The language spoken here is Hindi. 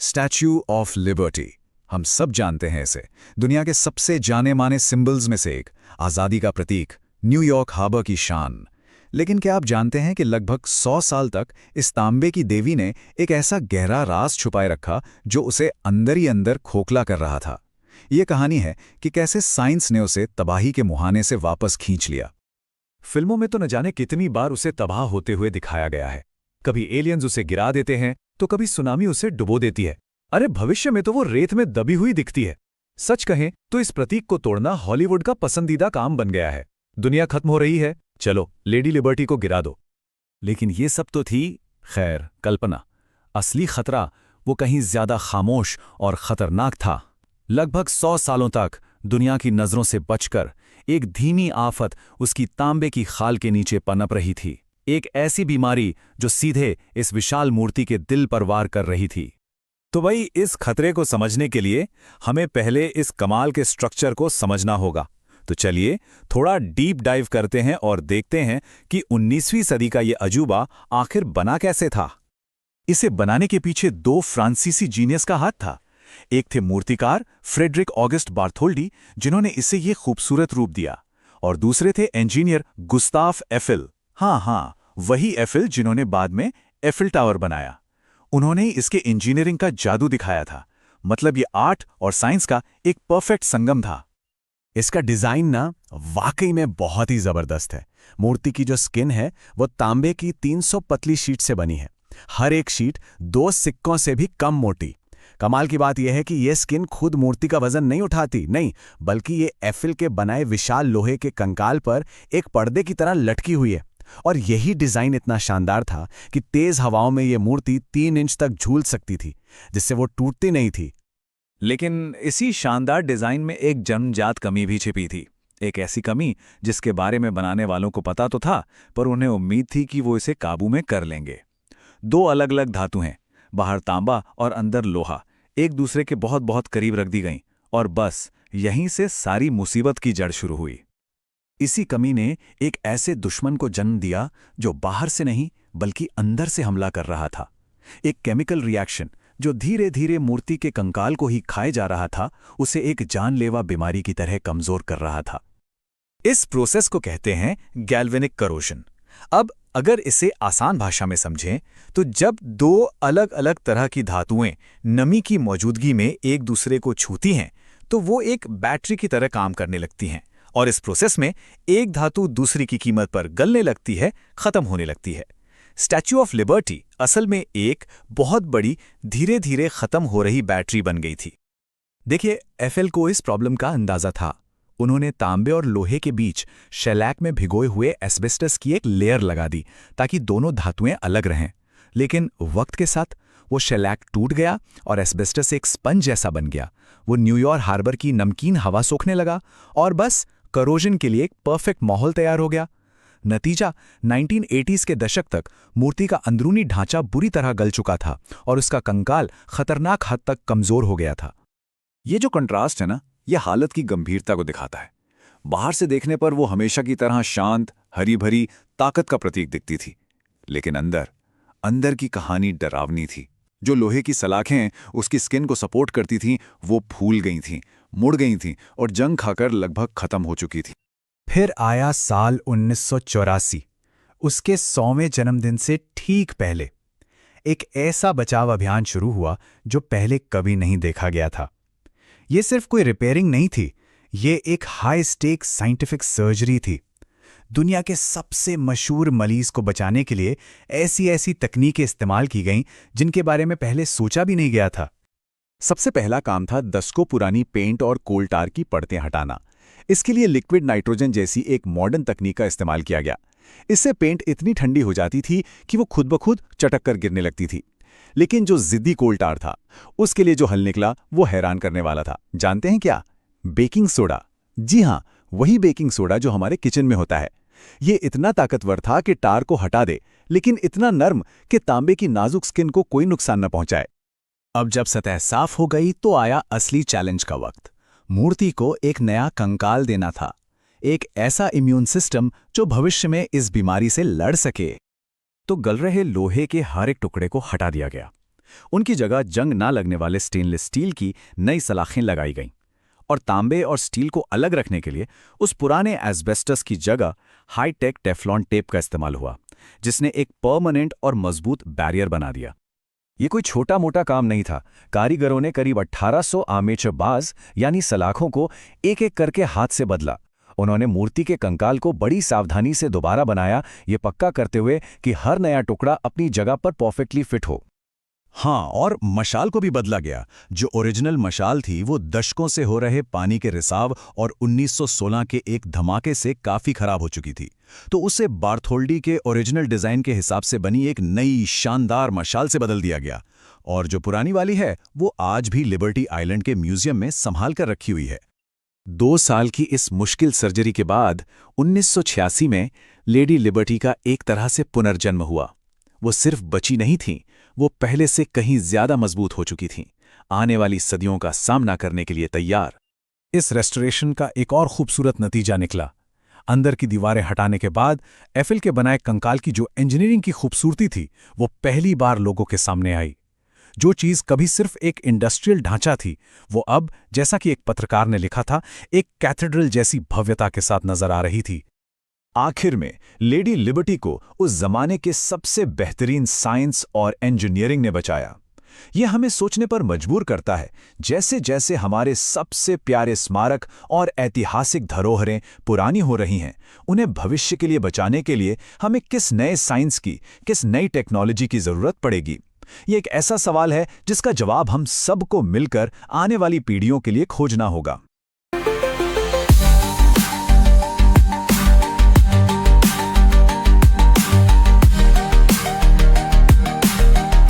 Statue of liberty. हम सब जानते हैं इसे, दुनिया के सबसे जाने माने सिंबल्स में से एक, आज़ादी का प्रतीक, न्यूयॉर्क हार्बर की शान। लेकिन क्या आप जानते हैं कि लगभग 100 साल तक इस तांबे की देवी ने एक ऐसा गहरा राज छुपाए रखा जो उसे अंदर ही अंदर खोखला कर रहा था। ये कहानी है कि कैसे साइंस ने उसे तबाही के मुहाने से वापस खींच लिया। फिल्मों में तो न जाने कितनी बार उसे तबाह होते हुए दिखाया गया है। कभी एलियंस उसे गिरा देते हैं तो कभी सुनामी उसे डुबो देती है। अरे भविष्य में तो वो रेत में दबी हुई दिखती है। सच कहें तो इस प्रतीक को तोड़ना हॉलीवुड का पसंदीदा काम बन गया है। दुनिया खत्म हो रही है, चलो लेडी लिबर्टी को गिरा दो। लेकिन ये सब तो थी खैर कल्पना। असली खतरा वो कहीं ज्यादा खामोश और खतरनाक था। लगभग 100 सालों तक दुनिया की नजरों से बचकर एक धीमी आफत उसकी तांबे की खाल के नीचे पनप रही थी। एक ऐसी बीमारी जो सीधे इस विशाल मूर्ति के दिल पर वार कर रही थी। तो भाई इस खतरे को समझने के लिए हमें पहले इस कमाल के स्ट्रक्चर को समझना होगा। तो चलिए थोड़ा डीप डाइव करते हैं और देखते हैं कि 19वीं सदी का ये अजूबा आखिर बना कैसे था। इसे बनाने के पीछे 2 फ्रांसीसी जीनियस का हाथ था। एक थे मूर्तिकार फ्रेडरिक ऑगस्ट बार्थोल्डी, जिन्होंने इसे ये खूबसूरत रूप दिया, और दूसरे थे इंजीनियर गुस्ताफ एफिल। हाँ, वही एफिल जिन्होंने बाद में एफिल टावर बनाया। उन्होंने इसके इंजीनियरिंग का जादू दिखाया था। मतलब ये आर्ट और साइंस का एक परफेक्ट संगम था। इसका डिजाइन ना वाकई में बहुत ही जबरदस्त है। मूर्ति की जो स्किन है वो तांबे की 300 पतली शीट से बनी है। हर एक शीट 2 सिक्कों से भी कम मोटी। कमाल की बात यह है कि यह स्किन खुद मूर्ति का वजन नहीं उठाती, नहीं, बल्कि ये एफिल के बनाए विशाल लोहे के कंकाल पर एक पर्दे की तरह लटकी हुई है। और यही डिजाइन इतना शानदार था कि तेज हवाओं में यह मूर्ति 3 इंच तक झूल सकती थी, जिससे वो टूटती नहीं थी। लेकिन इसी शानदार डिजाइन में एक जन्मजात कमी भी छिपी थी। एक ऐसी कमी जिसके बारे में बनाने वालों को पता तो था, पर उन्हें उम्मीद थी कि वो इसे काबू में कर लेंगे। 2 अलग अलग धातु हैं, बाहर तांबा और अंदर लोहा, एक दूसरे के बहुत बहुत करीब रख दी गईं, और बस यहीं से सारी मुसीबत की जड़ शुरू हुई। इसी कमी ने एक ऐसे दुश्मन को जन्म दिया जो बाहर से नहीं बल्कि अंदर से हमला कर रहा था। एक केमिकल रिएक्शन जो धीरे धीरे मूर्ति के कंकाल को ही खाए जा रहा था, उसे एक जानलेवा बीमारी की तरह कमजोर कर रहा था। इस प्रोसेस को कहते हैं गैल्वेनिक करोशन। अब अगर इसे आसान भाषा में समझें तो जब 2 अलग अलग तरह की धातुएं नमी की मौजूदगी में एक दूसरे को छूती हैं तो वो एक बैटरी की तरह काम करने लगती हैं, और इस प्रोसेस में एक धातु दूसरी की कीमत पर गलने लगती है, खत्म होने लगती है। स्टैच्यू ऑफ लिबर्टी असल में एक बहुत बड़ी धीरे धीरे खत्म हो रही बैटरी बन गई थी। देखिए, एफएल को इस प्रॉब्लम का अंदाजा था। उन्होंने तांबे और लोहे के बीच शेलैक में भिगोए हुए एस्बेस्टस की एक लेयर लगा दी ताकि दोनों धातुएं अलग रहें। लेकिन वक्त के साथ वो शेलैक टूट गया और एस्बेस्टस एक स्पंज जैसा बन गया। वो न्यूयॉर्क हार्बर की नमकीन हवा सोखने लगा और बस करोजन के लिए एक परफेक्ट माहौल तैयार हो गया। नतीजा 1980s के दशक तक मूर्ति का अंदरूनी ढांचा बुरी तरह गल चुका था और उसका कंकाल खतरनाक हद तक कमजोर हो गया था। ये जो कंट्रास्ट है ना, यह हालत की गंभीरता को दिखाता है। बाहर से देखने पर वो हमेशा की तरह शांत, हरी भरी, ताकत का प्रतीक दिखती थी, लेकिन अंदर की कहानी डरावनी थी। जो लोहे की सलाखें उसकी स्किन को सपोर्ट करती थीं, वो फूल गई थीं, मुड़ गई थीं और जंग खाकर लगभग खत्म हो चुकी थी। फिर आया साल 1984, उसके 100वें जन्मदिन से ठीक पहले एक ऐसा बचाव अभियान शुरू हुआ जो पहले कभी नहीं देखा गया था। ये सिर्फ कोई रिपेयरिंग नहीं थी, ये एक हाई स्टेक साइंटिफिक सर्जरी थी। दुनिया के सबसे मशहूर मरीज को बचाने के लिए ऐसी तकनीकें इस्तेमाल की गईं जिनके बारे में पहले सोचा भी नहीं गया था। सबसे पहला काम था दशकों पुरानी पेंट और कोल टार की परतें हटाना। इसके लिए लिक्विड नाइट्रोजन जैसी एक मॉडर्न तकनीक का इस्तेमाल किया गया। इससे पेंट इतनी ठंडी हो जाती थी कि वो खुद ब खुद चटक कर गिरने लगती थी। लेकिन जो जिद्दी कोल टार था, उसके लिए जो हल निकला वो हैरान करने वाला था। जानते हैं क्या? Baking soda. जी हाँ, वही बेकिंग सोडा जो हमारे किचन में होता है। ये इतना ताकतवर था कि टार को हटा दे, लेकिन इतना नर्म कि तांबे की नाजुक स्किन को कोई नुकसान न पहुंचाए। अब जब सतह साफ हो गई तो आया असली चैलेंज का वक्त। मूर्ति को एक नया कंकाल देना था, एक ऐसा इम्यून सिस्टम जो भविष्य में इस बीमारी से लड़ सके। तो गल रहे लोहे के हर एक टुकड़े को हटा दिया गया। उनकी जगह जंग ना लगने वाले स्टेनलेस स्टील की नई सलाखें लगाई गईं और तांबे और स्टील को अलग रखने के लिए उस पुराने एस्बेस्टस की जगह हाई-टेक टेफ्लॉन टेप का इस्तेमाल हुआ, जिसने एक परमानेंट और मजबूत बैरियर बना दिया। ये कोई छोटा मोटा काम नहीं था। कारीगरों ने करीब 1800 आर्मेचर बार्स यानी सलाखों को एक-एक करके हाथ से बदला। उन्होंने मूर्ति के कंकाल को बड़ी सावधानी से दोबारा बनाया, ये पक्का करते हुए कि हर नया टुकड़ा अपनी जगह पर परफेक्टली फिट हो। हाँ, और मशाल को भी बदला गया। जो ओरिजिनल मशाल थी वो दशकों से हो रहे पानी के रिसाव और 1916 के एक धमाके से काफी खराब हो चुकी थी, तो उसे बार्थोल्डी के ओरिजिनल डिजाइन के हिसाब से बनी एक नई शानदार मशाल से बदल दिया गया। और जो पुरानी वाली है वो आज भी लिबर्टी आइलैंड के म्यूजियम में संभाल कर रखी हुई है। 2 साल की इस मुश्किल सर्जरी के बाद 1986 में लेडी लिबर्टी का एक तरह से पुनर्जन्म हुआ। वो सिर्फ बची नहीं थीं, वो पहले से कहीं ज्यादा मजबूत हो चुकी थीं, आने वाली सदियों का सामना करने के लिए तैयार। इस रेस्टोरेशन का एक और खूबसूरत नतीजा निकला। अंदर की दीवारें हटाने के बाद एफिल के बनाए कंकाल की जो इंजीनियरिंग की खूबसूरती थी वो पहली बार लोगों के सामने आई। जो चीज कभी सिर्फ एक इंडस्ट्रियल ढांचा थी, वो अब, जैसा कि एक पत्रकार ने लिखा था, एक कैथेड्रल जैसी भव्यता के साथ नजर आ रही थी। आखिर में लेडी लिबर्टी को उस जमाने के सबसे बेहतरीन साइंस और इंजीनियरिंग ने बचाया। यह हमें सोचने पर मजबूर करता है, जैसे जैसे हमारे सबसे प्यारे स्मारक और ऐतिहासिक धरोहरें पुरानी हो रही हैं, उन्हें भविष्य के लिए बचाने के लिए हमें किस नए साइंस की, किस नई टेक्नोलॉजी की जरूरत पड़ेगी। ये एक ऐसा सवाल है जिसका जवाब हम सबको मिलकर आने वाली पीढ़ियों के लिए खोजना होगा।